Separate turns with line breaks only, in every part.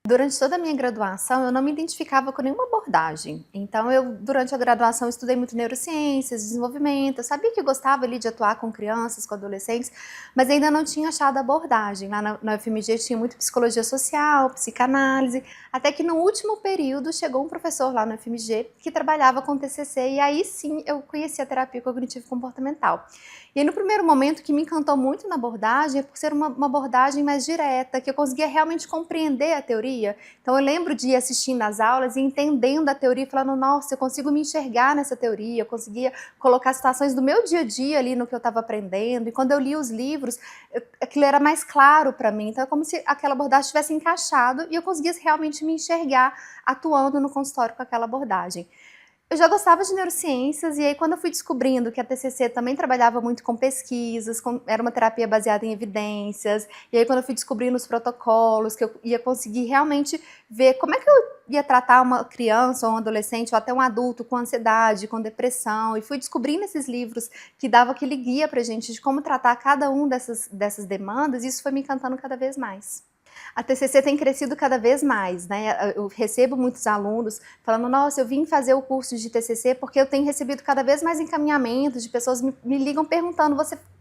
Durante toda a minha graduação, eu não me identificava com nenhuma abordagem. Então, durante a graduação, estudei muito neurociências, desenvolvimento. Eu sabia que eu gostava ali de atuar com crianças, com adolescentes, mas ainda não tinha achado a abordagem. Lá na UFMG tinha muito psicologia social, psicanálise, até que no último período chegou um professor lá na UFMG que trabalhava com TCC, e aí sim eu conheci a terapia cognitivo-comportamental. E aí, no primeiro momento, o que me encantou muito na abordagem é por ser uma abordagem mais direta, que eu conseguia realmente compreender a teoria. Então, eu lembro de ir assistindo às aulas e entendendo a teoria e falando, nossa, eu consigo me enxergar nessa teoria, eu conseguia colocar situações do meu dia a dia ali no que eu estava aprendendo. E quando eu li os livros, aquilo era mais claro para mim. Então, é como se aquela abordagem tivesse encaixado e eu conseguia realmente me enxergar atuando no consultório com aquela abordagem. Eu já gostava de neurociências, e aí quando eu fui descobrindo que a TCC também trabalhava muito com pesquisas, era uma terapia baseada em evidências, e aí quando eu fui descobrindo os protocolos, que eu ia conseguir realmente ver como é que eu ia tratar uma criança ou um adolescente ou até um adulto com ansiedade, com depressão, e fui descobrindo esses livros que davam aquele guia pra gente de como tratar cada um dessas demandas, e isso foi me encantando cada vez mais. A TCC tem crescido cada vez mais, né? Eu recebo muitos alunos falando, nossa, eu vim fazer o curso de TCC porque eu tenho recebido cada vez mais encaminhamentos de pessoas me ligam perguntando,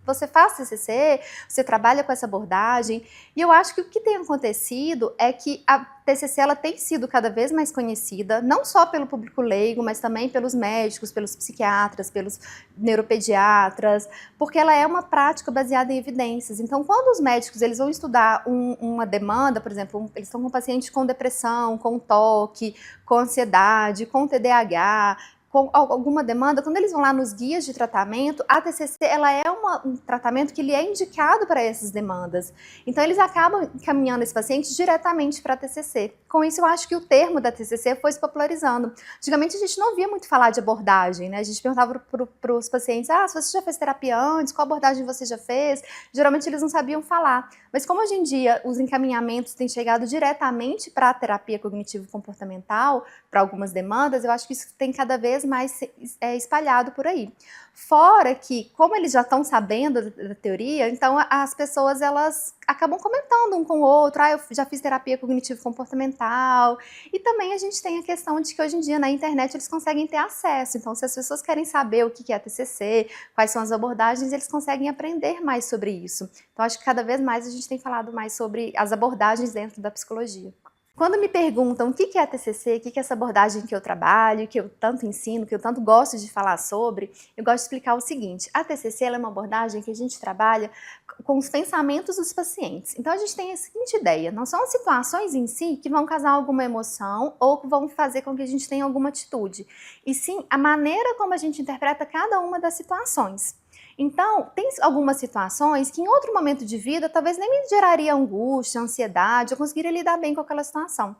você faz TCC? Você trabalha com essa abordagem? E eu acho que o que tem acontecido é que a TCC ela tem sido cada vez mais conhecida, não só pelo público leigo, mas também pelos médicos, pelos psiquiatras, pelos neuropediatras, porque ela é uma prática baseada em evidências. Então, quando os médicos eles vão estudar uma demanda, por exemplo, eles estão com um paciente com depressão, com toque, com ansiedade, com TDAH, com alguma demanda, quando eles vão lá nos guias de tratamento, a TCC ela é um tratamento que ele é indicado para essas demandas. Então, eles acabam encaminhando esse paciente diretamente para a TCC. Com isso, eu acho que o termo da TCC foi se popularizando. Antigamente, a gente não ouvia muito falar de abordagem, né? A gente perguntava para os pacientes, se você já fez terapia antes, qual abordagem você já fez? Geralmente, eles não sabiam falar. Mas como hoje em dia os encaminhamentos têm chegado diretamente para a terapia cognitivo-comportamental, para algumas demandas, eu acho que isso tem cada vez mais espalhado por aí. Fora que, como eles já estão sabendo da teoria, então as pessoas elas acabam comentando um com o outro, eu já fiz terapia cognitivo-comportamental, e também a gente tem a questão de que hoje em dia na internet eles conseguem ter acesso, então se as pessoas querem saber o que é a TCC, quais são as abordagens, eles conseguem aprender mais sobre isso. Então acho que cada vez mais a gente tem falado mais sobre as abordagens dentro da psicologia. Quando me perguntam o que é a TCC, o que é essa abordagem que eu trabalho, que eu tanto ensino, que eu tanto gosto de falar sobre, eu gosto de explicar o seguinte, a TCC ela é uma abordagem que a gente trabalha com os pensamentos dos pacientes. Então a gente tem a seguinte ideia, não são as situações em si que vão causar alguma emoção ou que vão fazer com que a gente tenha alguma atitude, e sim a maneira como a gente interpreta cada uma das situações. Então, tem algumas situações que em outro momento de vida talvez nem me geraria angústia, ansiedade, eu conseguiria lidar bem com aquela situação.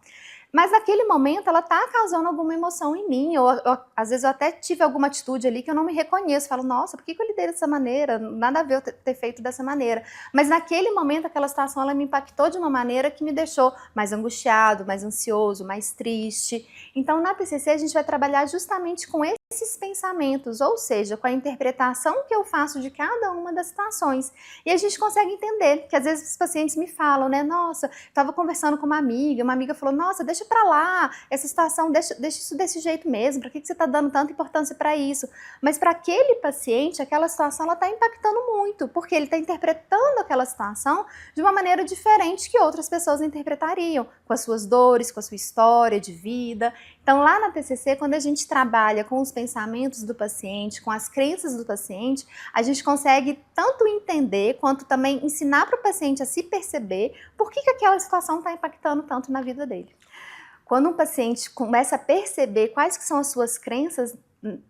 Mas naquele momento ela está causando alguma emoção em mim, ou às vezes eu até tive alguma atitude ali que eu não me reconheço, falo, nossa, por que eu lidei dessa maneira? Nada a ver eu ter feito dessa maneira. Mas naquele momento aquela situação ela me impactou de uma maneira que me deixou mais angustiado, mais ansioso, mais triste. Então na TCC a gente vai trabalhar justamente com esses pensamentos, ou seja, com a interpretação que eu faço de cada uma das situações. E a gente consegue entender, que às vezes os pacientes me falam, né, nossa, estava conversando com uma amiga falou, nossa, deixa pra lá, essa situação, deixa isso desse jeito mesmo, pra que você tá dando tanta importância para isso? Mas para aquele paciente, aquela situação, ela tá impactando muito, porque ele tá interpretando aquela situação de uma maneira diferente que outras pessoas interpretariam, com as suas dores, com a sua história de vida. Então lá na TCC, quando a gente trabalha com os pensamentos do paciente, com as crenças do paciente, a gente consegue tanto entender, quanto também ensinar para o paciente a se perceber por que aquela situação está impactando tanto na vida dele. Quando um paciente começa a perceber quais que são as suas crenças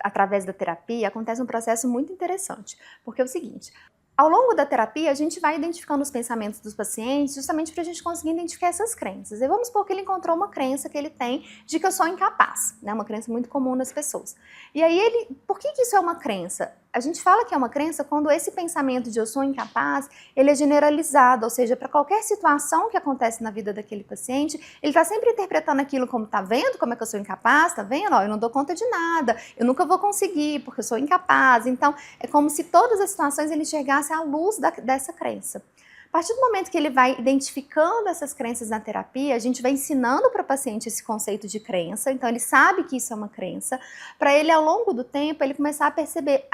através da terapia, acontece um processo muito interessante, porque é o seguinte, ao longo da terapia, a gente vai identificando os pensamentos dos pacientes justamente para a gente conseguir identificar essas crenças. E vamos supor que ele encontrou uma crença que ele tem de que eu sou incapaz, né? Uma crença muito comum nas pessoas. E aí por que isso é uma crença? A gente fala que é uma crença quando esse pensamento de eu sou incapaz, ele é generalizado, ou seja, para qualquer situação que acontece na vida daquele paciente, ele está sempre interpretando aquilo como, tá vendo como é que eu sou incapaz, tá vendo? Ó, eu não dou conta de nada, eu nunca vou conseguir porque eu sou incapaz. Então, é como se todas as situações ele enxergasse à luz dessa crença. partir do momento que ele vai identificando essas crenças na terapia, a gente vai ensinando para o paciente esse conceito de crença, então ele sabe que isso é uma crença, para ele ao longo do tempo ele começar a perceber,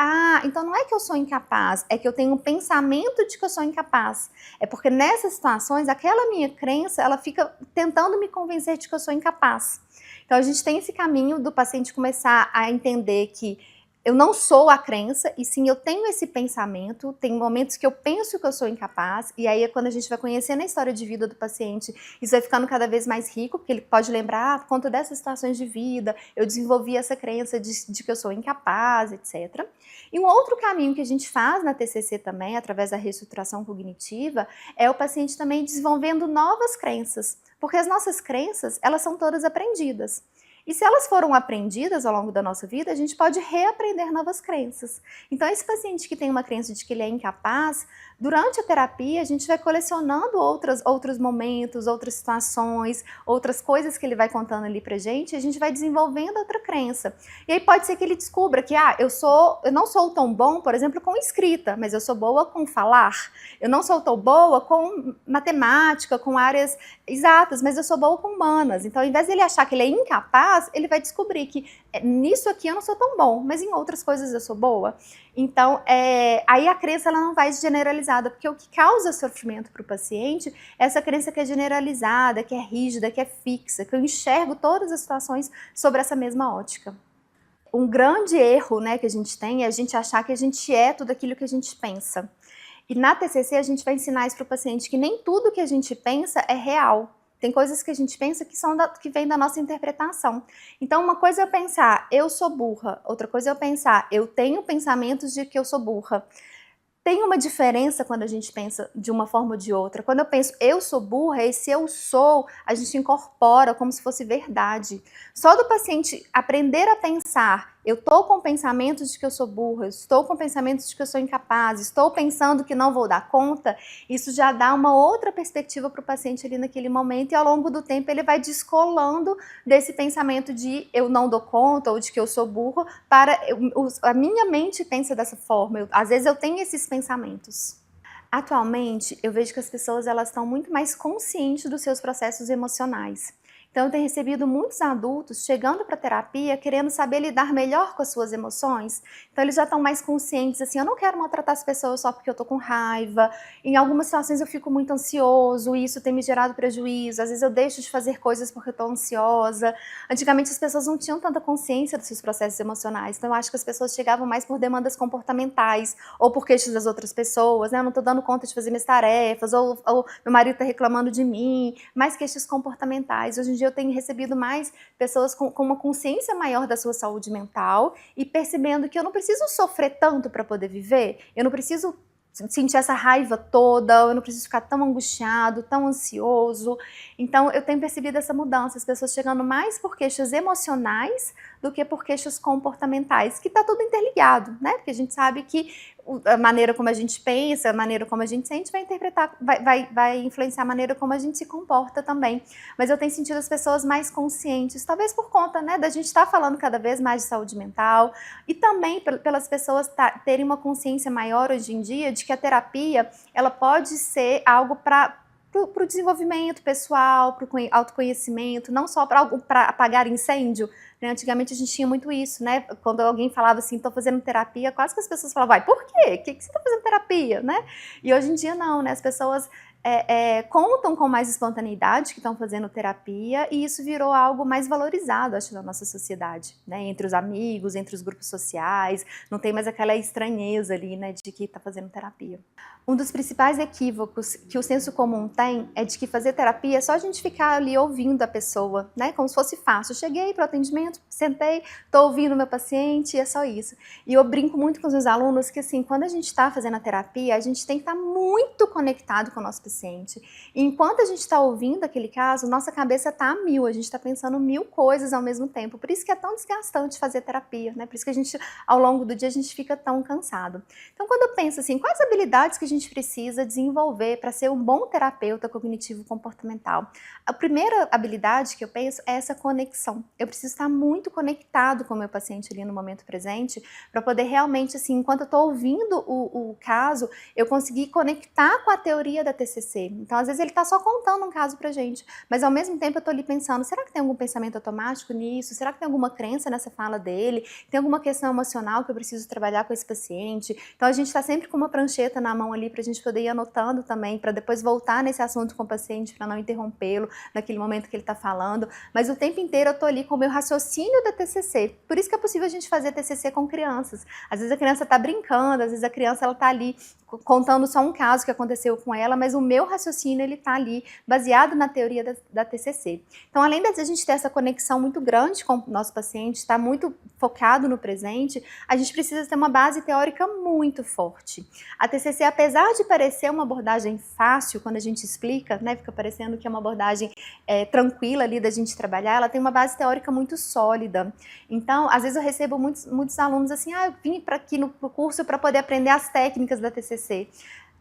então não é que eu sou incapaz, é que eu tenho um pensamento de que eu sou incapaz. É porque nessas situações, aquela minha crença, ela fica tentando me convencer de que eu sou incapaz. Então a gente tem esse caminho do paciente começar a entender que eu não sou a crença, e sim eu tenho esse pensamento, tem momentos que eu penso que eu sou incapaz, e aí é quando a gente vai conhecendo a história de vida do paciente, isso vai ficando cada vez mais rico, porque ele pode lembrar, por conta dessas situações de vida, eu desenvolvi essa crença de que eu sou incapaz, etc. E um outro caminho que a gente faz na TCC também, através da reestruturação cognitiva, é o paciente também desenvolvendo novas crenças, porque as nossas crenças, elas são todas aprendidas. E se elas foram aprendidas ao longo da nossa vida, a gente pode reaprender novas crenças. Então, esse paciente que tem uma crença de que ele é incapaz, durante a terapia, a gente vai colecionando outros momentos, outras situações, outras coisas que ele vai contando ali pra gente, e a gente vai desenvolvendo outra crença. E aí pode ser que ele descubra que, eu não sou tão bom, por exemplo, com escrita, mas eu sou boa com falar. Eu não sou tão boa com matemática, com áreas exatas, mas eu sou boa com humanas. Então, ao invés de ele achar que ele é incapaz, ele vai descobrir que nisso aqui eu não sou tão bom, mas em outras coisas eu sou boa. Então, aí a crença ela não vai generalizada, porque o que causa sofrimento para o paciente é essa crença que é generalizada, que é rígida, que é fixa, que eu enxergo todas as situações sobre essa mesma ótica. Um grande erro, né, que a gente tem é a gente achar que a gente é tudo aquilo que a gente pensa. E na TCC a gente vai ensinar isso para o paciente, que nem tudo que a gente pensa é real. Tem coisas que a gente pensa que vem da nossa interpretação. Então, uma coisa é eu pensar, eu sou burra. Outra coisa é eu pensar, eu tenho pensamentos de que eu sou burra. Tem uma diferença quando a gente pensa de uma forma ou de outra. Quando eu penso, eu sou burra, esse eu sou, a gente incorpora como se fosse verdade. Só do paciente aprender a pensar, eu estou com pensamentos de que eu sou burra, eu estou com pensamentos de que eu sou incapaz, estou pensando que não vou dar conta, isso já dá uma outra perspectiva para o paciente ali naquele momento, e ao longo do tempo ele vai descolando desse pensamento de eu não dou conta ou de que eu sou burro, para a minha mente pensa dessa forma, às vezes eu tenho esses pensamentos. Atualmente, eu vejo que as pessoas elas estão muito mais conscientes dos seus processos emocionais. Então, eu tenho recebido muitos adultos chegando para a terapia querendo saber lidar melhor com as suas emoções. Então, eles já estão mais conscientes, assim, eu não quero maltratar as pessoas só porque eu tô com raiva. Em algumas situações eu fico muito ansioso e isso tem me gerado prejuízo. Às vezes eu deixo de fazer coisas porque eu tô ansiosa. Antigamente as pessoas não tinham tanta consciência dos seus processos emocionais. Então, eu acho que as pessoas chegavam mais por demandas comportamentais ou por queixas das outras pessoas, né? Eu não tô dando conta de fazer minhas tarefas, ou meu marido tá reclamando de mim, mais queixas comportamentais. Hoje em dia eu tenho recebido mais pessoas com uma consciência maior da sua saúde mental e percebendo que eu não preciso sofrer tanto para poder viver, eu não preciso sentir essa raiva toda, eu não preciso ficar tão angustiado, tão ansioso. Então eu tenho percebido essa mudança, as pessoas chegando mais por queixas emocionais do que por queixas comportamentais, que está tudo interligado, né? Porque a gente sabe que a maneira como a gente pensa, a maneira como a gente sente vai interpretar, vai influenciar a maneira como a gente se comporta também. Mas eu tenho sentido as pessoas mais conscientes, talvez por conta, né, da gente estar falando cada vez mais de saúde mental e também pelas pessoas terem uma consciência maior hoje em dia de que a terapia ela pode ser algo para o desenvolvimento pessoal, para o autoconhecimento, não só para apagar incêndio. Né? Antigamente a gente tinha muito isso, né? Quando alguém falava assim, estou fazendo terapia, quase que as pessoas falavam, vai, por quê? Por que você está fazendo terapia? Né? E hoje em dia não, né? As pessoas contam com mais espontaneidade que estão fazendo terapia e isso virou algo mais valorizado, acho, na nossa sociedade, né? Entre os amigos, entre os grupos sociais, não tem mais aquela estranheza ali, né, de que está fazendo terapia. Um dos principais equívocos que o senso comum tem é de que fazer terapia é só a gente ficar ali ouvindo a pessoa, né? Como se fosse fácil. Eu cheguei para o atendimento, sentei, estou ouvindo o meu paciente e é só isso. E eu brinco muito com os meus alunos que, assim, quando a gente está fazendo a terapia, a gente tem que estar muito conectado com o nosso paciente. E enquanto a gente está ouvindo aquele caso, nossa cabeça está a mil, a gente está pensando 1000 coisas ao mesmo tempo. Por isso que é tão desgastante fazer terapia, né? Por isso que a gente, ao longo do dia, a gente fica tão cansado. Então, quando eu penso assim, quais habilidades que a gente precisa desenvolver para ser um bom terapeuta cognitivo comportamental? A primeira habilidade que eu penso é essa conexão. Eu preciso estar muito conectado com o meu paciente ali no momento presente, para poder realmente, assim, enquanto eu estou ouvindo o caso, eu conseguir conectar com a teoria da TCC. Então, às vezes ele está só contando um caso pra gente, mas ao mesmo tempo eu estou ali pensando, será que tem algum pensamento automático nisso? Será que tem alguma crença nessa fala dele? Tem alguma questão emocional que eu preciso trabalhar com esse paciente? Então, a gente está sempre com uma prancheta na mão ali para a gente poder ir anotando também, para depois voltar nesse assunto com o paciente, para não interrompê-lo naquele momento que ele está falando. Mas o tempo inteiro eu estou ali com o meu raciocínio da TCC. Por isso que é possível a gente fazer TCC com crianças. Às vezes a criança está brincando, às vezes a criança está ali contando só um caso que aconteceu com ela, mas o meu raciocínio ele está ali baseado na teoria da TCC. Então, além de a gente ter essa conexão muito grande com o nosso paciente, estar muito focado no presente, a gente precisa ter uma base teórica muito forte. A TCC, apesar de parecer uma abordagem fácil, quando a gente explica, né, fica parecendo que é uma abordagem tranquila ali da gente trabalhar, ela tem uma base teórica muito sólida. Então, às vezes eu recebo muitos alunos assim, eu vim aqui no curso para poder aprender as técnicas da TCC.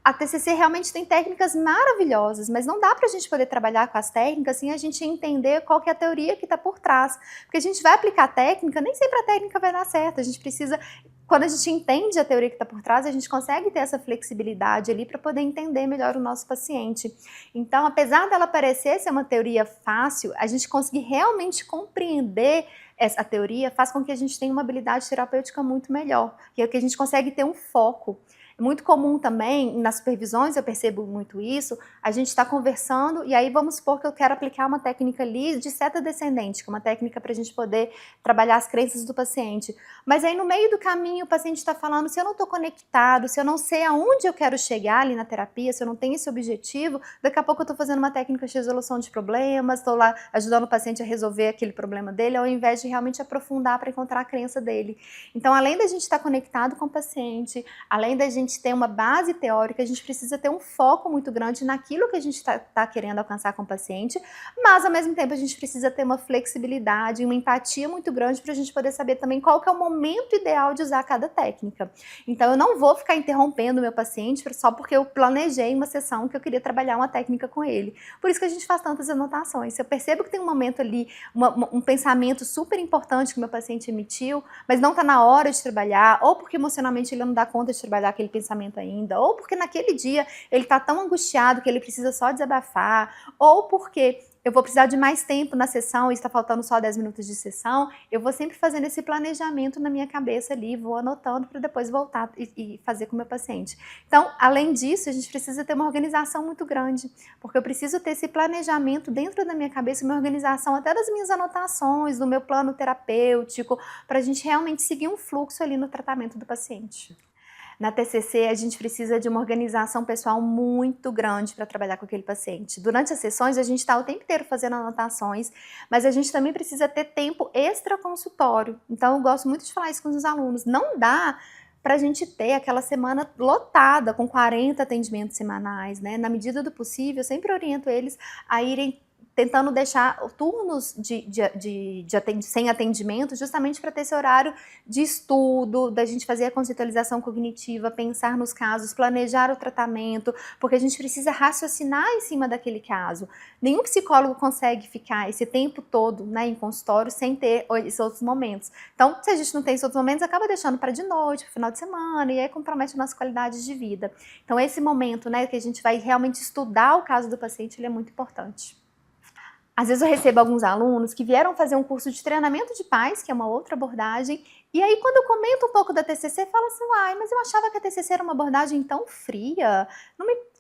A TCC realmente tem técnicas maravilhosas, mas não dá para a gente poder trabalhar com as técnicas sem a gente entender qual que é a teoria que está por trás. Porque a gente vai aplicar a técnica, nem sempre a técnica vai dar certo. A gente precisa, quando a gente entende a teoria que está por trás, a gente consegue ter essa flexibilidade ali para poder entender melhor o nosso paciente. Então, apesar dela parecer ser uma teoria fácil, a gente conseguir realmente compreender essa teoria faz com que a gente tenha uma habilidade terapêutica muito melhor, que a gente consegue ter um foco. Muito comum também, nas supervisões, eu percebo muito isso, a gente está conversando e aí vamos supor que eu quero aplicar uma técnica ali de seta descendente, que é uma técnica para a gente poder trabalhar as crenças do paciente. Mas aí no meio do caminho o paciente está falando, se eu não estou conectado, se eu não sei aonde eu quero chegar ali na terapia, se eu não tenho esse objetivo, daqui a pouco eu estou fazendo uma técnica de resolução de problemas, estou lá ajudando o paciente a resolver aquele problema dele, ao invés de realmente aprofundar para encontrar a crença dele. Então, além da gente estar conectado com o paciente, além da gente tem uma base teórica, a gente precisa ter um foco muito grande naquilo que a gente está querendo alcançar com o paciente, mas ao mesmo tempo a gente precisa ter uma flexibilidade, uma empatia muito grande para a gente poder saber também qual que é o momento ideal de usar cada técnica. Então eu não vou ficar interrompendo o meu paciente só porque eu planejei uma sessão que eu queria trabalhar uma técnica com ele. Por isso que a gente faz tantas anotações. Se eu percebo que tem um momento ali, um pensamento super importante que o meu paciente emitiu, mas não está na hora de trabalhar, ou porque emocionalmente ele não dá conta de trabalhar aquele pensamento ainda, ou porque naquele dia ele está tão angustiado que ele precisa só desabafar, ou porque eu vou precisar de mais tempo na sessão e está faltando só 10 minutos de sessão, eu vou sempre fazendo esse planejamento na minha cabeça ali, vou anotando para depois voltar e fazer com o meu paciente. Então, além disso, a gente precisa ter uma organização muito grande, porque eu preciso ter esse planejamento dentro da minha cabeça, uma organização até das minhas anotações, do meu plano terapêutico, para a gente realmente seguir um fluxo ali no tratamento do paciente. Na TCC, a gente precisa de uma organização pessoal muito grande para trabalhar com aquele paciente. Durante as sessões, a gente está o tempo inteiro fazendo anotações, mas a gente também precisa ter tempo extra-consultório. Então, eu gosto muito de falar isso com os alunos. Não dá para a gente ter aquela semana lotada, com 40 atendimentos semanais, né? Na medida do possível, eu sempre oriento eles a irem tentando deixar turnos sem atendimento, justamente para ter esse horário de estudo, da gente fazer a conceitualização cognitiva, pensar nos casos, planejar o tratamento, porque a gente precisa raciocinar em cima daquele caso. Nenhum psicólogo consegue ficar esse tempo todo, né, em consultório sem ter esses outros momentos. Então, se a gente não tem esses outros momentos, acaba deixando para de noite, para o final de semana, e aí compromete a nossa qualidade de vida. Então, esse momento, né, que a gente vai realmente estudar o caso do paciente, ele é muito importante. Às vezes eu recebo alguns alunos que vieram fazer um curso de treinamento de pais, que é uma outra abordagem, e aí quando eu comento um pouco da TCC, fala assim, mas eu achava que a TCC era uma abordagem tão fria.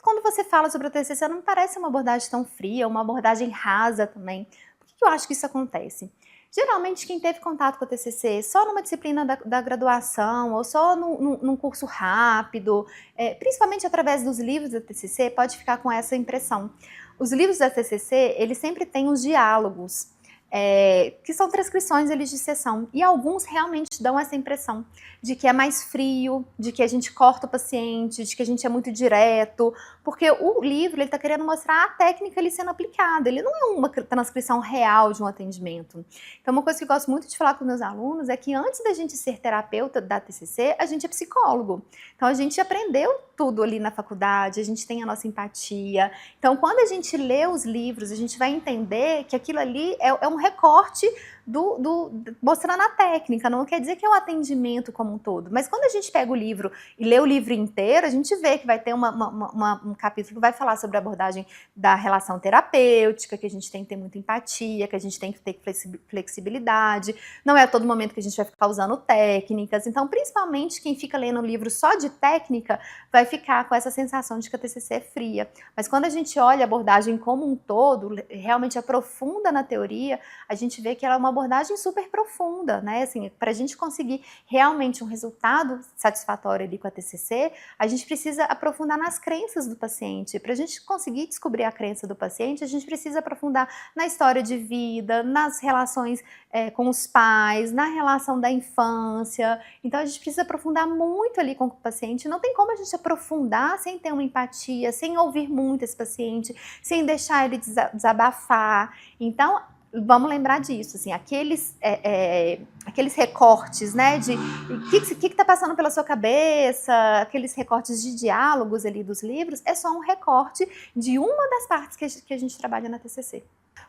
Quando você fala sobre a TCC, não me parece uma abordagem tão fria, uma abordagem rasa também. Por que eu acho que isso acontece? Geralmente quem teve contato com a TCC só numa disciplina da graduação ou só num curso rápido, principalmente através dos livros da TCC, pode ficar com essa impressão. Os livros da TCC, eles sempre têm os diálogos, que são transcrições eles de sessão, e alguns realmente dão essa impressão de que é mais frio, de que a gente corta o paciente, de que a gente é muito direto, porque o livro está querendo mostrar a técnica ali sendo aplicada, ele não é uma transcrição real de um atendimento. Então, uma coisa que eu gosto muito de falar com meus alunos é que antes da gente ser terapeuta da TCC, a gente é psicólogo. Então, a gente aprendeu tudo ali na faculdade, a gente tem a nossa empatia. Então, quando a gente lê os livros, a gente vai entender que aquilo ali é um recorte mostrando a técnica, não quer dizer que é o atendimento como um todo, mas quando a gente pega o livro e lê o livro inteiro, a gente vê que vai ter um capítulo que vai falar sobre a abordagem da relação terapêutica, que a gente tem que ter muita empatia, que a gente tem que ter flexibilidade, não é a todo momento que a gente vai ficar usando técnicas, então principalmente quem fica lendo um livro só de técnica vai ficar com essa sensação de que a TCC é fria, mas quando a gente olha a abordagem como um todo, realmente aprofunda na teoria, a gente vê que ela é uma abordagem super profunda, né, assim, para a gente conseguir realmente um resultado satisfatório ali com a TCC, a gente precisa aprofundar nas crenças do paciente, para a gente conseguir descobrir a crença do paciente, a gente precisa aprofundar na história de vida, nas relações com os pais, na relação da infância, então a gente precisa aprofundar muito ali com o paciente, não tem como a gente aprofundar sem ter uma empatia, sem ouvir muito esse paciente, sem deixar ele desabafar, então vamos lembrar disso, assim, aqueles recortes, né, de o que está passando pela sua cabeça, aqueles recortes de diálogos ali dos livros, é só um recorte de uma das partes que a gente trabalha na TCC.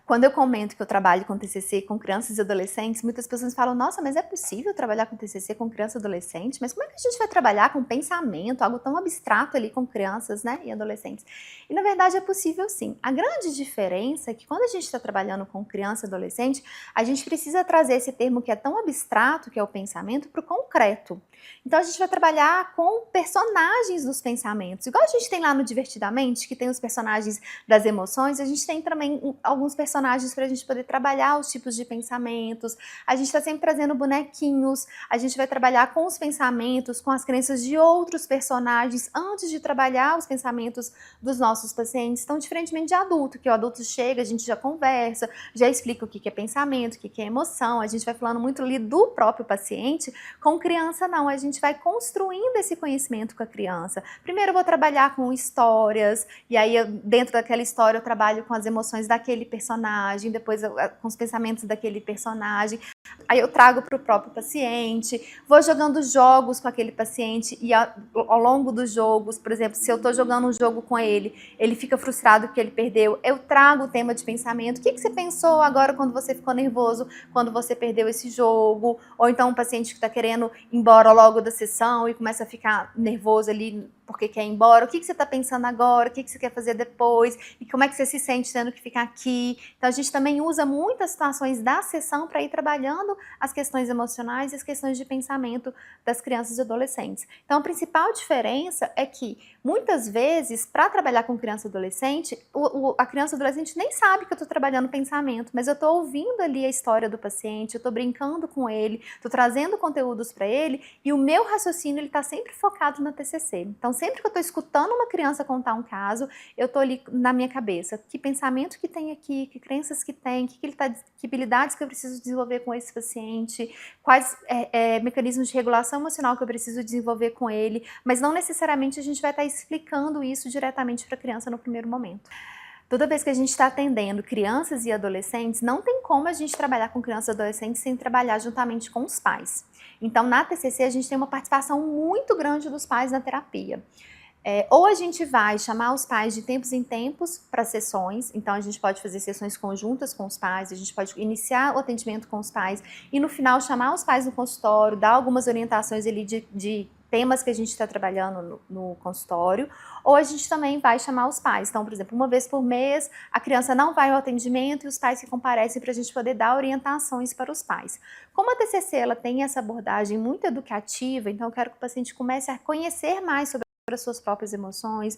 Quando eu comento que eu trabalho com TCC com crianças e adolescentes, muitas pessoas falam, nossa, mas é possível trabalhar com TCC com criança e adolescente? Mas como é que a gente vai trabalhar com pensamento, algo tão abstrato ali com crianças, né, e adolescentes? E na verdade é possível sim. A grande diferença é que quando a gente está trabalhando com criança e adolescente, a gente precisa trazer esse termo que é tão abstrato, que é o pensamento, para o concreto. Então a gente vai trabalhar com personagens dos pensamentos. Igual a gente tem lá no Divertidamente, que tem os personagens das emoções, a gente tem também alguns personagens para a gente poder trabalhar os tipos de pensamentos. A gente está sempre trazendo bonequinhos, a gente vai trabalhar com os pensamentos, com as crenças de outros personagens, antes de trabalhar os pensamentos dos nossos pacientes. Então, diferentemente de adulto, que o adulto chega, a gente já conversa, já explica o que é pensamento, o que é emoção, a gente vai falando muito ali do próprio paciente. Com criança, não, a gente vai construindo esse conhecimento com a criança. Primeiro eu vou trabalhar com histórias, e aí dentro daquela história eu trabalho com as emoções daquele personagem, depois com os pensamentos daquele personagem, aí eu trago para o próprio paciente, vou jogando jogos com aquele paciente e ao longo dos jogos, por exemplo, se eu estou jogando um jogo com ele, ele fica frustrado porque ele perdeu, eu trago o tema de pensamento, o que você pensou agora quando você ficou nervoso, quando você perdeu esse jogo, ou então um paciente que está querendo ir embora logo da sessão e começa a ficar nervoso ali porque quer ir embora, o que você está pensando agora, o que você quer fazer depois, e como é que você se sente tendo que ficar aqui. Então a gente também usa muitas situações da sessão para ir trabalhando as questões emocionais e as questões de pensamento das crianças e adolescentes. Então a principal diferença é que muitas vezes, para trabalhar com criança e adolescente, a criança e adolescente nem sabe que eu estou trabalhando pensamento, mas eu estou ouvindo ali a história do paciente, eu estou brincando com ele, estou trazendo conteúdos para ele, e o meu raciocínio está sempre focado na TCC. Então sempre que eu estou escutando uma criança contar um caso, eu estou ali na minha cabeça, que pensamento que tem aqui, que crenças que tem, que habilidades que eu preciso desenvolver com esse paciente, quais mecanismos de regulação emocional que eu preciso desenvolver com ele, mas não necessariamente a gente vai estar explicando isso diretamente para a criança no primeiro momento. Toda vez que a gente está atendendo crianças e adolescentes, não tem como a gente trabalhar com crianças e adolescentes sem trabalhar juntamente com os pais. Então, na TCC, a gente tem uma participação muito grande dos pais na terapia. Ou a gente vai chamar os pais de tempos em tempos para sessões, então a gente pode fazer sessões conjuntas com os pais, a gente pode iniciar o atendimento com os pais e no final chamar os pais no consultório, dar algumas orientações ali de temas que a gente está trabalhando no consultório, ou a gente também vai chamar os pais. Então, por exemplo, uma vez por mês, a criança não vai ao atendimento e os pais que comparecem para a gente poder dar orientações para os pais. Como a TCC ela tem essa abordagem muito educativa, então eu quero que o paciente comece a conhecer mais sobre as suas próprias emoções,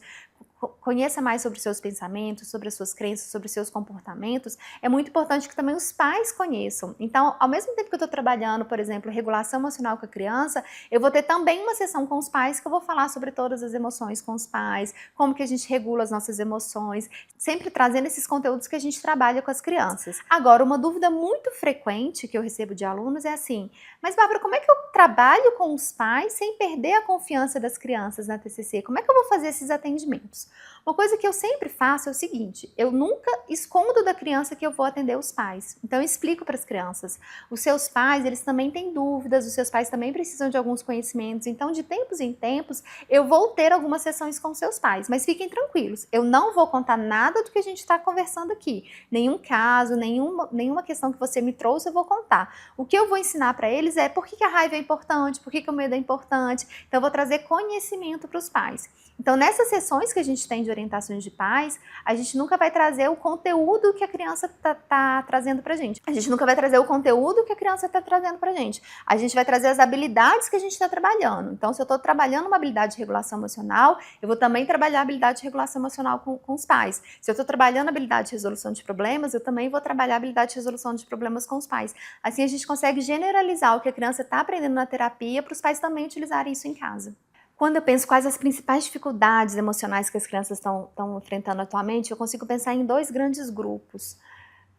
conheça mais sobre os seus pensamentos, sobre as suas crenças, sobre os seus comportamentos, é muito importante que também os pais conheçam. Então, ao mesmo tempo que eu estou trabalhando, por exemplo, regulação emocional com a criança, eu vou ter também uma sessão com os pais que eu vou falar sobre todas as emoções com os pais, como que a gente regula as nossas emoções, sempre trazendo esses conteúdos que a gente trabalha com as crianças. Agora, uma dúvida muito frequente que eu recebo de alunos é assim, mas Bárbara, como é que eu trabalho com os pais sem perder a confiança das crianças na TCC? Como é que eu vou fazer esses atendimentos? Uma coisa que eu sempre faço é o seguinte, eu nunca escondo da criança que eu vou atender os pais. Então eu explico para as crianças, os seus pais, eles também têm dúvidas, os seus pais também precisam de alguns conhecimentos, então de tempos em tempos eu vou ter algumas sessões com seus pais, mas fiquem tranquilos, eu não vou contar nada do que a gente está conversando aqui, nenhum caso, nenhuma questão que você me trouxe eu vou contar. O que eu vou ensinar para eles é por que a raiva é importante, por que o medo é importante, então eu vou trazer conhecimento para os pais. Então nessas sessões que a gente tem de orientações de pais, a gente nunca vai trazer o conteúdo que a criança tá trazendo pra gente. A gente nunca vai trazer o conteúdo que a criança tá trazendo pra gente. A gente vai trazer as habilidades que a gente está trabalhando. Então, se eu estou trabalhando uma habilidade de regulação emocional, eu vou também trabalhar a habilidade de regulação emocional com os pais. Se eu estou trabalhando a habilidade de resolução de problemas, eu também vou trabalhar a habilidade de resolução de problemas com os pais. Assim, a gente consegue generalizar o que a criança está aprendendo na terapia para os pais também utilizarem isso em casa. Quando eu penso quais as principais dificuldades emocionais que as crianças estão enfrentando atualmente, eu consigo pensar em 2 grandes grupos.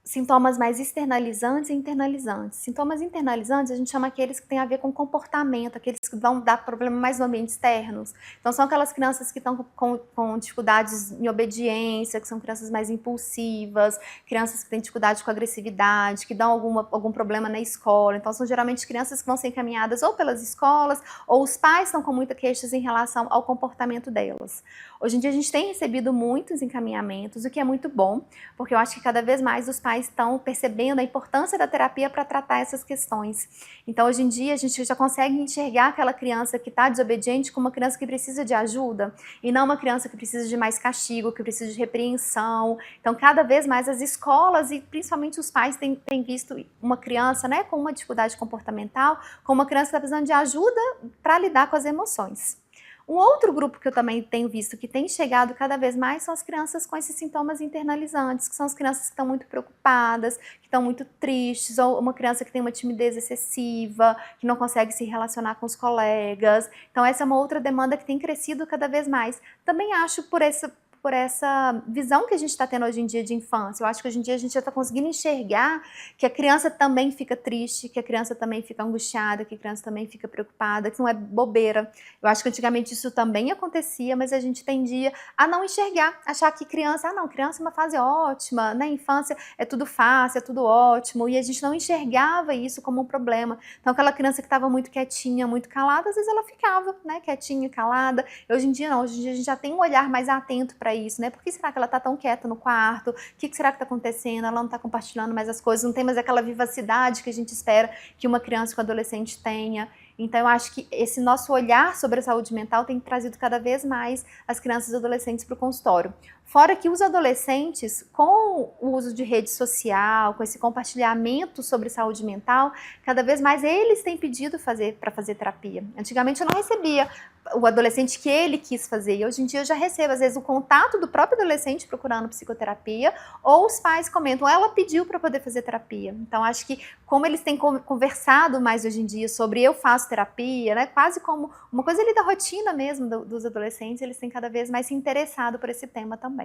Sintomas mais externalizantes e internalizantes. Sintomas internalizantes a gente chama aqueles que têm a ver com comportamento, aqueles que vão dar problema mais no ambiente externo. Então são aquelas crianças que estão com dificuldades em obediência, que são crianças mais impulsivas, crianças que têm dificuldade com agressividade, que dão algum problema na escola. Então são geralmente crianças que vão ser encaminhadas ou pelas escolas, ou os pais estão com muitas queixas em relação ao comportamento delas. Hoje em dia a gente tem recebido muitos encaminhamentos, o que é muito bom, porque eu acho que cada vez mais os pais estão percebendo a importância da terapia para tratar essas questões. Então, hoje em dia, a gente já consegue enxergar aquela criança que está desobediente como uma criança que precisa de ajuda, e não uma criança que precisa de mais castigo, que precisa de repreensão. Então, cada vez mais as escolas e principalmente os pais têm visto uma criança, né, com uma dificuldade comportamental, como uma criança que está precisando de ajuda para lidar com as emoções. Um outro grupo que eu também tenho visto que tem chegado cada vez mais são as crianças com esses sintomas internalizantes, que são as crianças que estão muito preocupadas, que estão muito tristes, ou uma criança que tem uma timidez excessiva, que não consegue se relacionar com os colegas. Então essa é uma outra demanda que tem crescido cada vez mais. Também acho por essa visão que a gente está tendo hoje em dia de infância. Eu acho que hoje em dia a gente já está conseguindo enxergar que a criança também fica triste, que a criança também fica angustiada, que a criança também fica preocupada, que não é bobeira. Eu acho que antigamente isso também acontecia, mas a gente tendia a não enxergar, achar que criança, criança é uma fase ótima, na infância é tudo fácil, é tudo ótimo, e a gente não enxergava isso como um problema. Então aquela criança que estava muito quietinha, muito calada, às vezes ela ficava, né, quietinha, calada. E hoje em dia não, hoje em dia a gente já tem um olhar mais atento para isso, né? Por que será que ela tá tão quieta no quarto? O que será que tá acontecendo? Ela não tá compartilhando mais as coisas, não tem mais aquela vivacidade que a gente espera que uma criança e um adolescente tenha. Então eu acho que esse nosso olhar sobre a saúde mental tem trazido cada vez mais as crianças e adolescentes para o consultório. Fora que os adolescentes, com o uso de rede social, com esse compartilhamento sobre saúde mental, cada vez mais eles têm pedido para fazer terapia. Antigamente eu não recebia o adolescente que ele quis fazer, e hoje em dia eu já recebo, às vezes, o contato do próprio adolescente procurando psicoterapia, ou os pais comentam, ela pediu para poder fazer terapia. Então acho que como eles têm conversado mais hoje em dia sobre eu faço terapia, né, quase como uma coisa ali da rotina mesmo dos adolescentes, eles têm cada vez mais se interessado por esse tema também.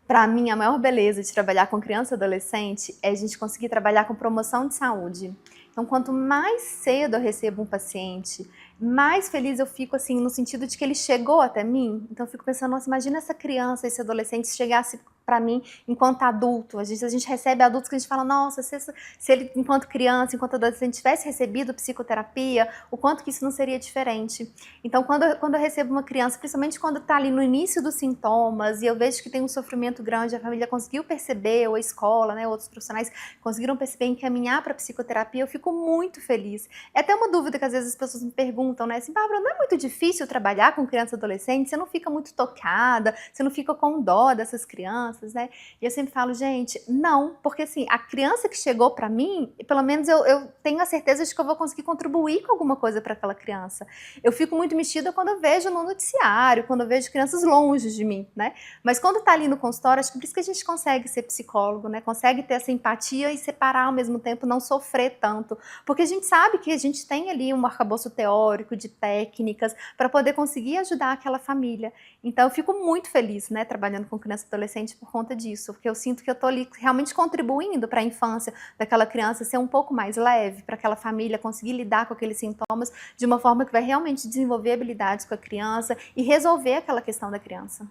Para mim, a maior beleza de trabalhar com criança e adolescente é a gente conseguir trabalhar com promoção de saúde. Então, quanto mais cedo eu recebo um paciente, mais feliz eu fico, assim, no sentido de que ele chegou até mim. Então, eu fico pensando, nossa, imagina essa criança, esse adolescente, se chegasse para mim enquanto adulto. A gente recebe adultos que a gente fala, nossa, se ele, enquanto criança, enquanto adolescente, tivesse recebido psicoterapia, o quanto que isso não seria diferente. Então, quando eu recebo uma criança, principalmente quando está ali no início dos sintomas, e eu vejo que tem um sofrimento grande, a família conseguiu perceber, ou a escola, né, outros profissionais conseguiram perceber, encaminhar para psicoterapia, eu fico muito feliz. É até uma dúvida que às vezes as pessoas me perguntam, né, assim, Bárbara, não é muito difícil trabalhar com criança e adolescente? Você não fica muito tocada? Você não fica com dó dessas crianças? Né? E eu sempre falo, gente, não, porque assim, a criança que chegou para mim, pelo menos eu tenho a certeza de que eu vou conseguir contribuir com alguma coisa para aquela criança. Eu fico muito mexida quando eu vejo no noticiário, quando eu vejo crianças longe de mim, né? Mas quando tá ali no consultório, acho que por isso que a gente consegue ser psicólogo, né? Consegue ter essa empatia e separar ao mesmo tempo, não sofrer tanto. Porque a gente sabe que a gente tem ali um arcabouço teórico de técnicas para poder conseguir ajudar aquela família. Então eu fico muito feliz, né, trabalhando com criança e adolescente por conta disso, porque eu sinto que eu estou ali realmente contribuindo para a infância daquela criança ser um pouco mais leve, para aquela família conseguir lidar com aqueles sintomas de uma forma que vai realmente desenvolver habilidades com a criança e resolver aquela questão da criança.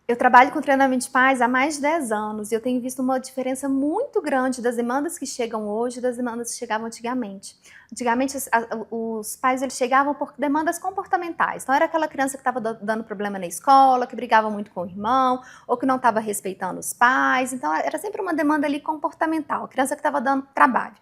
Eu trabalho com treinamento de pais há mais de 10 anos e eu tenho visto uma diferença muito grande das demandas que chegam hoje das demandas que chegavam antigamente. Antigamente, os pais eles chegavam por demandas comportamentais. Então, era aquela criança que estava dando problema na escola, que brigava muito com o irmão, ou que não estava respeitando os pais. Então, era sempre uma demanda ali comportamental, a criança que estava dando trabalho.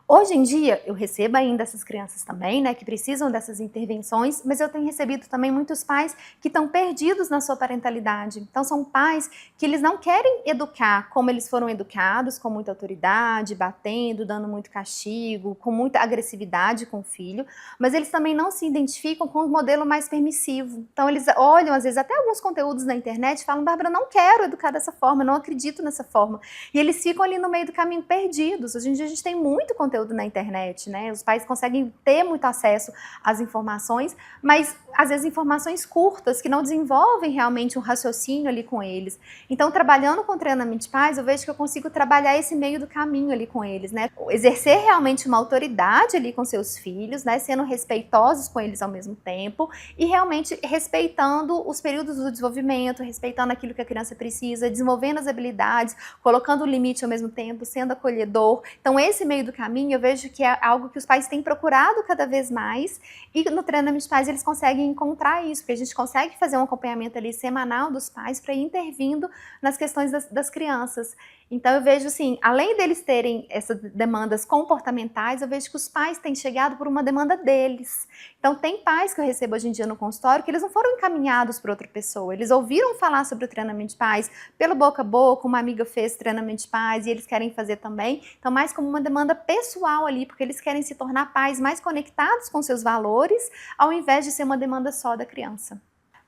Hoje em dia, eu recebo ainda essas crianças também, né, que precisam dessas intervenções, mas eu tenho recebido também muitos pais que estão perdidos na sua parentalidade. Então, são pais que eles não querem educar como eles foram educados, com muita autoridade, batendo, dando muito castigo, com muita agressividade com o filho, mas eles também não se identificam com o modelo mais permissivo. Então, eles olham, às vezes, até alguns conteúdos na internet e falam, Bárbara, não quero educar dessa forma, não acredito nessa forma. E eles ficam ali no meio do caminho perdidos. Hoje em dia, a gente tem muito conteúdo na internet, né? Os pais conseguem ter muito acesso às informações, mas às vezes informações curtas que não desenvolvem realmente um raciocínio ali com eles. Então, trabalhando com treinamento de pais, eu vejo que eu consigo trabalhar esse meio do caminho ali com eles, né? Exercer realmente uma autoridade ali com seus filhos, né? Sendo respeitosos com eles ao mesmo tempo e realmente respeitando os períodos do desenvolvimento, respeitando aquilo que a criança precisa, desenvolvendo as habilidades, colocando o limite ao mesmo tempo, sendo acolhedor. Então, esse meio do caminho eu vejo que é algo que os pais têm procurado cada vez mais e no treinamento de pais eles conseguem encontrar isso, porque a gente consegue fazer um acompanhamento ali semanal dos pais para ir intervindo nas questões das crianças. Então eu vejo assim, além deles terem essas demandas comportamentais, eu vejo que os pais têm chegado por uma demanda deles. Então tem pais que eu recebo hoje em dia no consultório que eles não foram encaminhados por outra pessoa, eles ouviram falar sobre o treinamento de pais pelo boca a boca, uma amiga fez treinamento de pais e eles querem fazer também, então mais como uma demanda pessoal ali, porque eles querem se tornar pais mais conectados com seus valores, ao invés de ser uma demanda só da criança.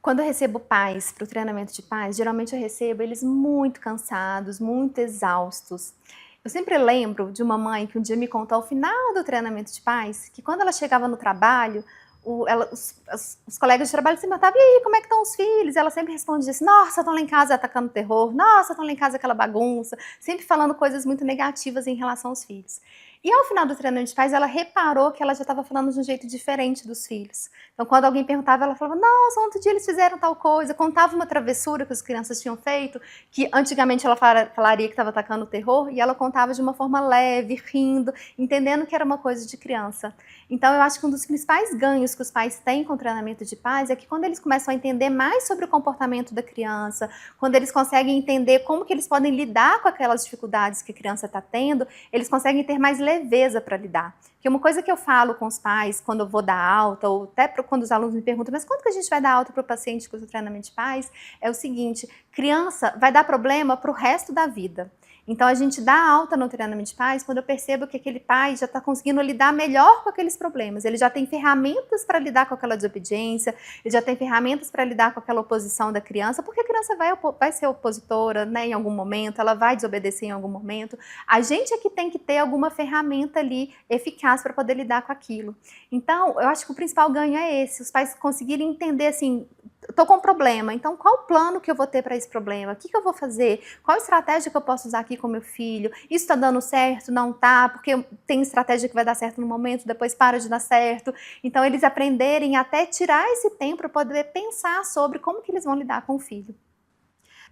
Quando eu recebo pais para o treinamento de pais, geralmente eu recebo eles muito cansados, muito exaustos. Eu sempre lembro de uma mãe que um dia me contou ao final do treinamento de pais, que quando ela chegava no trabalho, os colegas de trabalho sempre perguntavam, e aí, como é que estão os filhos? E ela sempre respondia assim, nossa, estão lá em casa atacando terror, nossa, estão lá em casa aquela bagunça, sempre falando coisas muito negativas em relação aos filhos. E ao final do treinamento de pais, ela reparou que ela já estava falando de um jeito diferente dos filhos. Então, quando alguém perguntava, ela falava, nossa, ontem dia eles fizeram tal coisa, contava uma travessura que as crianças tinham feito, que antigamente ela falaria que estava atacando o terror, e ela contava de uma forma leve, rindo, entendendo que era uma coisa de criança. Então, eu acho que um dos principais ganhos que os pais têm com o treinamento de pais é que quando eles começam a entender mais sobre o comportamento da criança, quando eles conseguem entender como que eles podem lidar com aquelas dificuldades que a criança está tendo, eles conseguem ter mais leveza para lidar. Porque uma coisa que eu falo com os pais quando eu vou dar alta, ou até quando os alunos me perguntam, mas quando que a gente vai dar alta para o paciente com o treinamento de pais? É o seguinte, criança vai dar problema para o resto da vida. Então, a gente dá alta no treinamento de pais quando eu percebo que aquele pai já está conseguindo lidar melhor com aqueles problemas. Ele já tem ferramentas para lidar com aquela desobediência, ele já tem ferramentas para lidar com aquela oposição da criança, porque a criança vai ser opositora, né, em algum momento, ela vai desobedecer em algum momento. A gente é que tem que ter alguma ferramenta ali eficaz para poder lidar com aquilo. Então, eu acho que o principal ganho é esse, os pais conseguirem entender assim, estou com um problema, então qual o plano que eu vou ter para esse problema? O que eu vou fazer? Qual a estratégia que eu posso usar aqui com meu filho? Isso está dando certo? Não está? Porque tem estratégia que vai dar certo no momento, depois para de dar certo. Então, eles aprenderem até tirar esse tempo para poder pensar sobre como que eles vão lidar com o filho.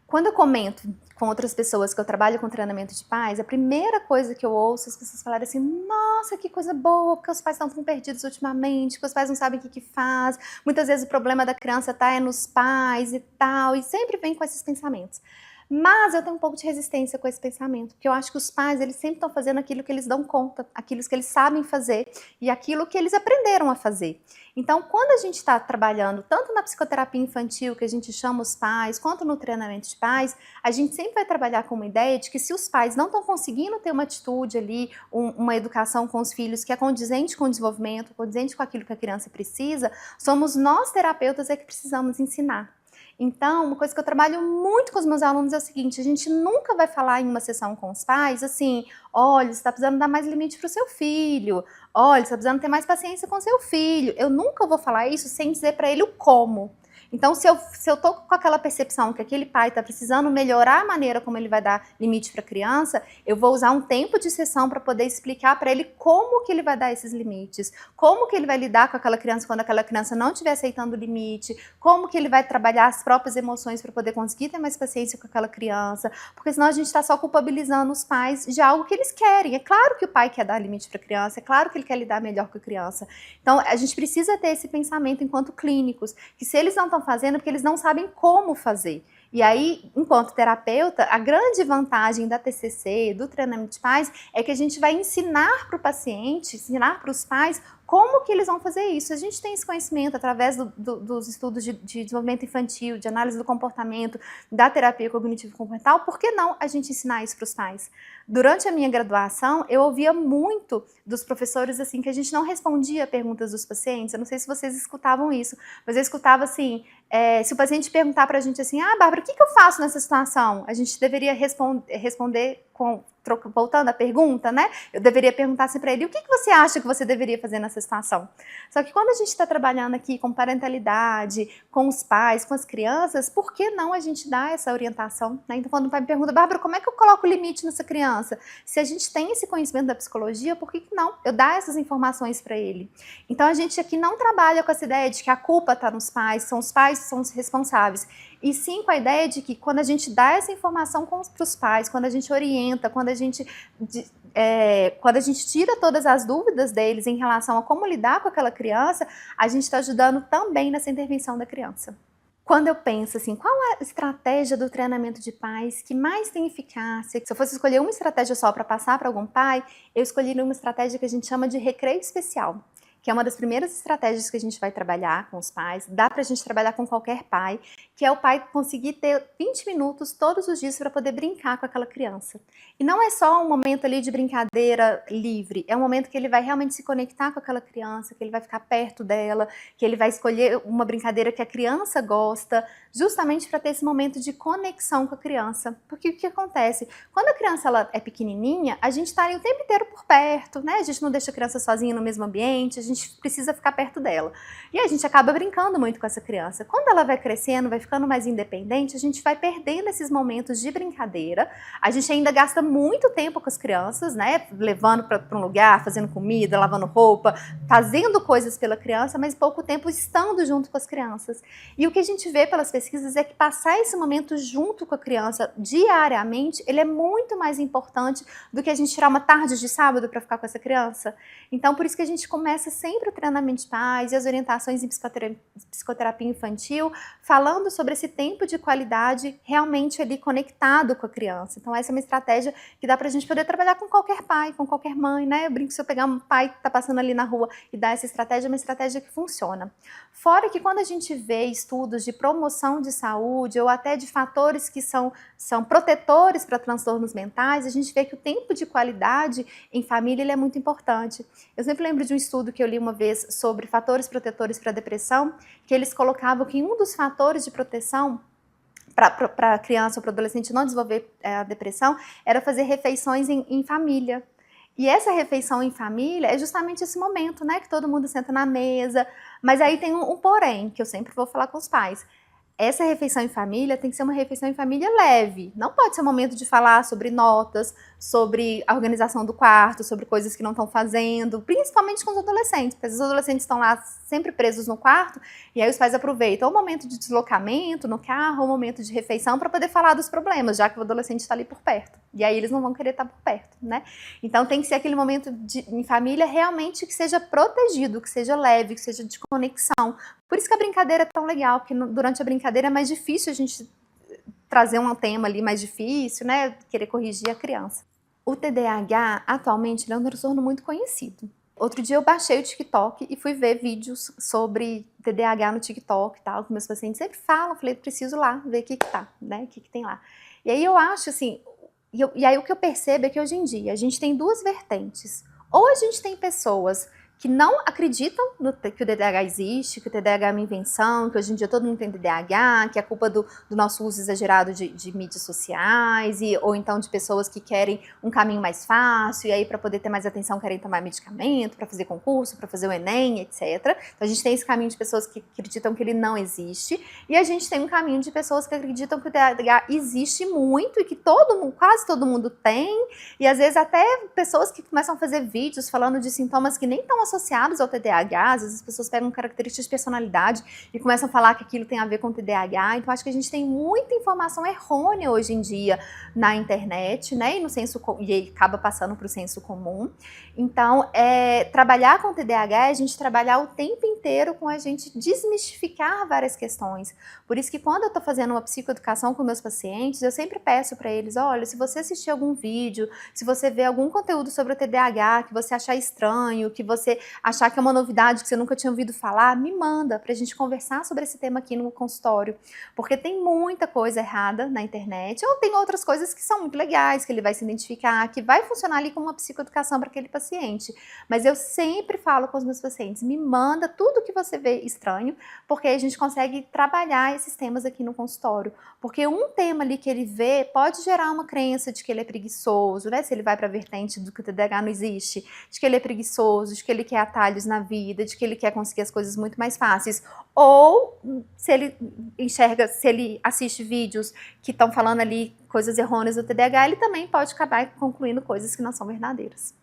Quando eu comento com outras pessoas que eu trabalho com treinamento de pais, a primeira coisa que eu ouço as pessoas falarem assim, nossa, que coisa boa, porque os pais estão tão perdidos ultimamente, porque os pais não sabem o que faz, muitas vezes o problema da criança tá nos pais e tal, e sempre vem com esses pensamentos. Mas eu tenho um pouco de resistência com esse pensamento, porque eu acho que os pais, eles sempre estão fazendo aquilo que eles dão conta, aquilo que eles sabem fazer e aquilo que eles aprenderam a fazer. Então, quando a gente está trabalhando tanto na psicoterapia infantil, que a gente chama os pais, quanto no treinamento de pais, a gente sempre vai trabalhar com uma ideia de que se os pais não estão conseguindo ter uma atitude ali, uma educação com os filhos que é condizente com o desenvolvimento, condizente com aquilo que a criança precisa, somos nós terapeutas que precisamos ensinar. Então, uma coisa que eu trabalho muito com os meus alunos é o seguinte, a gente nunca vai falar em uma sessão com os pais assim, olha, você está precisando dar mais limite para o seu filho, olha, você está precisando ter mais paciência com o seu filho. Eu nunca vou falar isso sem dizer para ele o como. Então, se eu tô com aquela percepção que aquele pai está precisando melhorar a maneira como ele vai dar limite para a criança, eu vou usar um tempo de sessão para poder explicar para ele como que ele vai dar esses limites, como que ele vai lidar com aquela criança quando aquela criança não estiver aceitando o limite, como que ele vai trabalhar as próprias emoções para poder conseguir ter mais paciência com aquela criança, porque senão a gente está só culpabilizando os pais de algo que eles querem. É claro que o pai quer dar limite para a criança, é claro que ele quer lidar melhor com a criança. Então, a gente precisa ter esse pensamento enquanto clínicos, que se eles não estão fazendo, é porque eles não sabem como fazer. E aí, enquanto terapeuta, a grande vantagem da TCC, do treinamento de pais, é que a gente vai ensinar para o paciente, ensinar para os pais como que eles vão fazer isso. A gente tem esse conhecimento através dos estudos de desenvolvimento infantil, de análise do comportamento, da terapia cognitivo-comportamental, por que não a gente ensinar isso para os pais? Durante a minha graduação, eu ouvia muito dos professores assim que a gente não respondia a perguntas dos pacientes. Eu não sei se vocês escutavam isso, mas eu escutava assim, se o paciente perguntar para a gente assim, Bárbara, o que eu faço nessa situação? A gente deveria responder voltando à pergunta, né? Eu deveria perguntar assim para ele, o que você acha que você deveria fazer nessa situação? Só que quando a gente está trabalhando aqui com parentalidade, com os pais, com as crianças, por que não a gente dá essa orientação? Né? Então, quando o pai me pergunta, Bárbara, como é que eu coloco limite nessa criança? Se a gente tem esse conhecimento da psicologia, por que não? Eu dar essas informações para ele. Então, a gente aqui não trabalha com essa ideia de que a culpa está nos pais, são os pais que são os responsáveis. E sim com a ideia de que quando a gente dá essa informação para os pais, quando a gente orienta, quando a gente tira todas as dúvidas deles em relação a como lidar com aquela criança, a gente está ajudando também nessa intervenção da criança. Quando eu penso assim, qual é a estratégia do treinamento de pais que mais tem eficácia? Se eu fosse escolher uma estratégia só para passar para algum pai, eu escolheria uma estratégia que a gente chama de recreio especial, que é uma das primeiras estratégias que a gente vai trabalhar com os pais. Dá pra gente trabalhar com qualquer pai, que é o pai conseguir ter 20 minutos todos os dias para poder brincar com aquela criança. E não é só um momento ali de brincadeira livre, é um momento que ele vai realmente se conectar com aquela criança, que ele vai ficar perto dela, que ele vai escolher uma brincadeira que a criança gosta, justamente para ter esse momento de conexão com a criança. Porque o que acontece? Quando a criança ela é pequenininha, a gente está ali o tempo inteiro por perto, né? A gente não deixa a criança sozinha no mesmo ambiente, a gente precisa ficar perto dela. E a gente acaba brincando muito com essa criança. Quando ela vai crescendo, vai ficando mais independente, a gente vai perdendo esses momentos de brincadeira. A gente ainda gasta muito tempo com as crianças, né? Levando para um lugar, fazendo comida, lavando roupa, fazendo coisas pela criança, mas pouco tempo estando junto com as crianças. E o que a gente vê pelas pesquisas é que passar esse momento junto com a criança diariamente, ele é muito mais importante do que a gente tirar uma tarde de sábado para ficar com essa criança. Então, por isso que a gente começa sempre o treinamento de pais e as orientações em psicoterapia infantil, falando sobre esse tempo de qualidade realmente ali conectado com a criança. Então, essa é uma estratégia que dá pra gente poder trabalhar com qualquer pai, com qualquer mãe, né? Eu brinco, se eu pegar um pai que tá passando ali na rua e dar essa estratégia, é uma estratégia que funciona. Fora que quando a gente vê estudos de promoção de saúde ou até de fatores que são protetores para transtornos mentais, a gente vê que o tempo de qualidade em família ele é muito importante. Eu sempre lembro de um estudo que eu li uma vez sobre fatores protetores para depressão, que eles colocavam que um dos fatores de proteção para a criança ou para o adolescente não desenvolver a depressão era fazer refeições em família. E essa refeição em família é justamente esse momento, né, que todo mundo senta na mesa, mas aí tem um porém, que eu sempre vou falar com os pais. Essa refeição em família tem que ser uma refeição em família leve. Não pode ser um momento de falar sobre notas, sobre a organização do quarto, sobre coisas que não estão fazendo, principalmente com os adolescentes, porque os adolescentes estão lá sempre presos no quarto, e aí os pais aproveitam o momento de deslocamento no carro, o momento de refeição para poder falar dos problemas, já que o adolescente está ali por perto. E aí eles não vão querer estar por perto, né? Então tem que ser aquele momento em família realmente que seja protegido, que seja leve, que seja de conexão. Por isso que a brincadeira é tão legal, porque durante a brincadeira é mais difícil a gente trazer um tema ali mais difícil, né? Querer corrigir a criança. O TDAH, atualmente, é um transtorno muito conhecido. Outro dia eu baixei o TikTok e fui ver vídeos sobre TDAH no TikTok e tal, que meus pacientes sempre falam, falei, preciso lá ver o que tá, né? O que tem lá. E aí eu acho assim, e aí o que eu percebo é que hoje em dia a gente tem duas vertentes. Ou a gente tem pessoas que não acreditam que o TDAH existe, que o TDAH é uma invenção, que hoje em dia todo mundo tem TDAH, que é culpa do nosso uso exagerado de mídias sociais, ou então de pessoas que querem um caminho mais fácil, e aí para poder ter mais atenção querem tomar medicamento, para fazer concurso, para fazer o Enem, etc. Então a gente tem esse caminho de pessoas que acreditam que ele não existe, e a gente tem um caminho de pessoas que acreditam que o TDAH existe muito, e que quase todo mundo tem, e às vezes até pessoas que começam a fazer vídeos falando de sintomas que nem estão associados ao TDAH, às vezes as pessoas pegam características de personalidade e começam a falar que aquilo tem a ver com TDAH, então acho que a gente tem muita informação errônea hoje em dia na internet, né, e acaba passando para o senso comum. Então, trabalhar com TDAH é a gente trabalhar o tempo inteiro com a gente desmistificar várias questões. Por isso que quando eu estou fazendo uma psicoeducação com meus pacientes, eu sempre peço para eles, olha, se você assistir algum vídeo, se você ver algum conteúdo sobre o TDAH que você achar estranho, que você achar que é uma novidade que você nunca tinha ouvido falar, me manda pra gente conversar sobre esse tema aqui no consultório, porque tem muita coisa errada na internet, ou tem outras coisas que são muito legais, que ele vai se identificar, que vai funcionar ali como uma psicoeducação para aquele paciente. Mas eu sempre falo com os meus pacientes, me manda tudo que você vê estranho, porque aí a gente consegue trabalhar esses temas aqui no consultório, porque um tema ali que ele vê pode gerar uma crença de que ele é preguiçoso, né, se ele vai para a vertente do que o TDAH não existe, de que ele é preguiçoso, de que ele quer atalhos na vida, de que ele quer conseguir as coisas muito mais fáceis. Ou se ele assiste vídeos que estão falando ali coisas errôneas do TDAH, ele também pode acabar concluindo coisas que não são verdadeiras.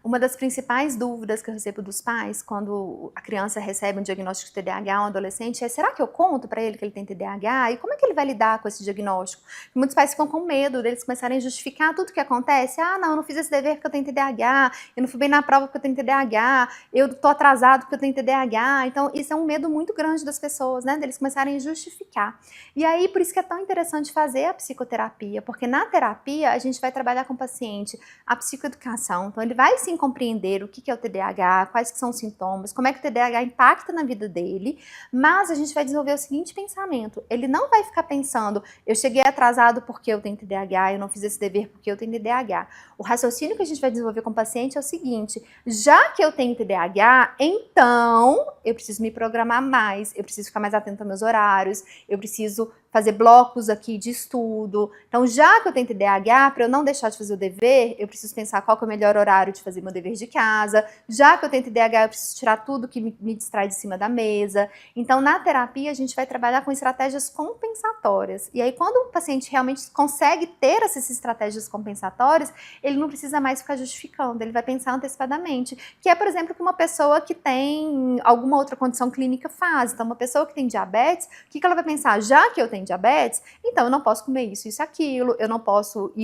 Uma das principais dúvidas que eu recebo dos pais quando a criança recebe um diagnóstico de TDAH, um adolescente, é: será que eu conto para ele que ele tem TDAH? E como é que ele vai lidar com esse diagnóstico? E muitos pais ficam com medo deles começarem a justificar tudo que acontece. Ah, não, eu não fiz esse dever porque eu tenho TDAH, eu não fui bem na prova porque eu tenho TDAH, eu tô atrasado porque eu tenho TDAH. Então, isso é um medo muito grande das pessoas, né? Deles começarem a justificar. E aí, por isso que é tão interessante fazer a psicoterapia, porque na terapia a gente vai trabalhar com o paciente a psicoeducação. Então, ele vai sim compreender o que é o TDAH, quais que são os sintomas, como é que o TDAH impacta na vida dele, mas a gente vai desenvolver o seguinte pensamento: ele não vai ficar pensando, eu cheguei atrasado porque eu tenho TDAH, eu não fiz esse dever porque eu tenho TDAH. O raciocínio que a gente vai desenvolver com o paciente é o seguinte: já que eu tenho TDAH, então eu preciso me programar mais, eu preciso ficar mais atento aos meus horários, eu preciso fazer blocos aqui de estudo. Então, já que eu tenho TDAH, para eu não deixar de fazer o dever, eu preciso pensar qual que é o melhor horário de fazer meu dever de casa. Já que eu tenho TDAH, eu preciso tirar tudo que me distrai de cima da mesa. Então, na terapia, a gente vai trabalhar com estratégias compensatórias. E aí, quando o paciente realmente consegue ter essas estratégias compensatórias, ele não precisa mais ficar justificando, ele vai pensar antecipadamente. Que é, por exemplo, que uma pessoa que tem alguma outra condição clínica faz. Então, uma pessoa que tem diabetes, o que ela vai pensar? Já que eu tenho diabetes, então eu não posso comer isso, aquilo, eu não posso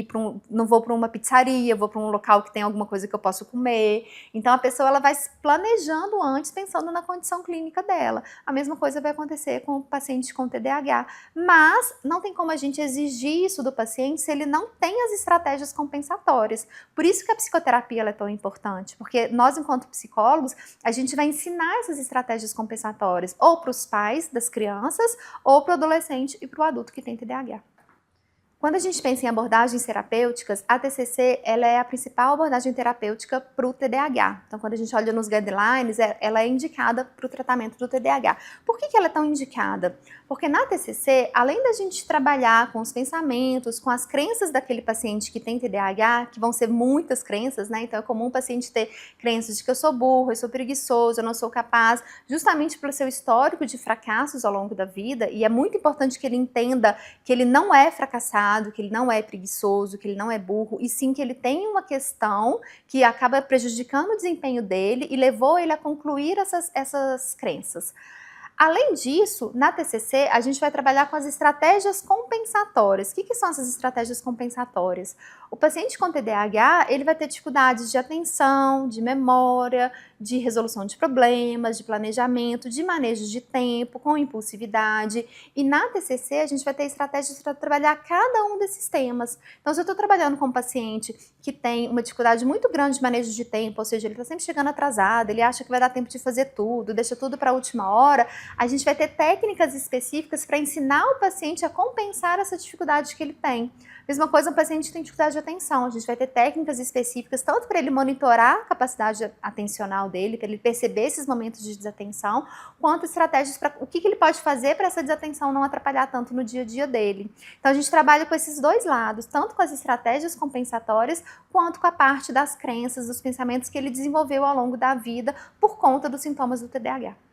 não vou para uma pizzaria, vou para um local que tem alguma coisa que eu posso comer. Então a pessoa ela vai se planejando antes, pensando na condição clínica dela. A mesma coisa vai acontecer com o paciente com TDAH, mas não tem como a gente exigir isso do paciente se ele não tem as estratégias compensatórias. Por isso que a psicoterapia ela é tão importante, porque nós, enquanto psicólogos, a gente vai ensinar essas estratégias compensatórias ou para os pais das crianças, ou para o adolescente e para o adulto que tem TDAH. Quando a gente pensa em abordagens terapêuticas, a TCC ela é a principal abordagem terapêutica para o TDAH. Então, quando a gente olha nos guidelines, ela é indicada para o tratamento do TDAH. Por que ela é tão indicada? Porque na TCC, além da gente trabalhar com os pensamentos, com as crenças daquele paciente que tem TDAH, que vão ser muitas crenças, né? Então, é comum o paciente ter crenças de que eu sou burro, eu sou preguiçoso, eu não sou capaz, justamente pelo seu histórico de fracassos ao longo da vida, e é muito importante que ele entenda que ele não é fracassado, que ele não é preguiçoso, que ele não é burro, e sim que ele tem uma questão que acaba prejudicando o desempenho dele e levou ele a concluir essas crenças. Além disso, na TCC, a gente vai trabalhar com as estratégias compensatórias. O que são essas estratégias compensatórias? O paciente com TDAH, ele vai ter dificuldades de atenção, de memória, de resolução de problemas, de planejamento, de manejo de tempo, com impulsividade. E na TCC, a gente vai ter estratégias para trabalhar cada um desses temas. Então, se eu estou trabalhando com um paciente que tem uma dificuldade muito grande de manejo de tempo, ou seja, ele está sempre chegando atrasado, ele acha que vai dar tempo de fazer tudo, deixa tudo para a última hora, a gente vai ter técnicas específicas para ensinar o paciente a compensar essa dificuldade que ele tem. Mesma coisa, um paciente que tem dificuldade de atenção, a gente vai ter técnicas específicas tanto para ele monitorar a capacidade atencional emocional dele, para ele perceber esses momentos de desatenção, quanto estratégias para o que ele pode fazer para essa desatenção não atrapalhar tanto no dia a dia dele. Então a gente trabalha com esses dois lados, tanto com as estratégias compensatórias, quanto com a parte das crenças, dos pensamentos que ele desenvolveu ao longo da vida por conta dos sintomas do TDAH.